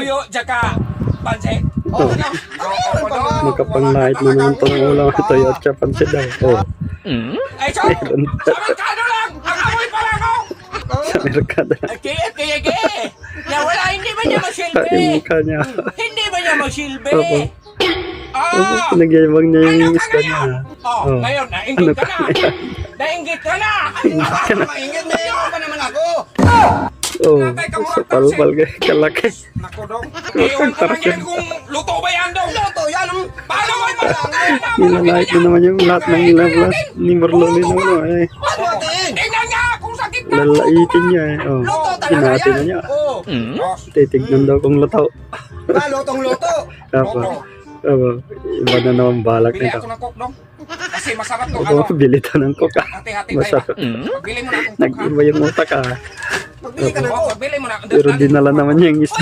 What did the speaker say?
Tuyo, tsaka pansit. Oh, Magkapanglait na naman itong ulam at toyo at siya pansit daw. Oh, Ay, so, sa merkado lang. Ang amoy pala ako. sa merkado. Kaya. Na wala, hindi ba niya Yung masilbi? mukha niya. Hindi ba niya masilbi? Opo. Ah! Pinagyayabang niya yung Ano ka isda niya. ngayon? Oh, ngayon, nainggit ka na. Nainggit ka na. Maingit na yun pa naman ako. Oh, sa palpal kay kalaki. Naku, dong. Iwan ko man yan kung luto ba yan, dong. Luto yan. Paano mo ipaluto yan? Nilalait na naman yung lahat ng ilablas ni Marlon nino. Eh, Paano natin? Tingnan niya kung sakit na. lalaitin niya eh. Oh, Luto talaga hinati na yan. niya. Oh. Titignan daw kung lutaw. Lutong luto. Apo. Apo. Iba na naman balak Bili nito. ako ng coke, dong. Kasi masarap to. Opo, bili to ng coke ah. Hati-hati tayo. Masarap. Bili mo na akong coke, ha? Nag-iba yung utak ah. Magbili ka ng Oh, coke. bili mo na. Pero dinala naman niya yung isda.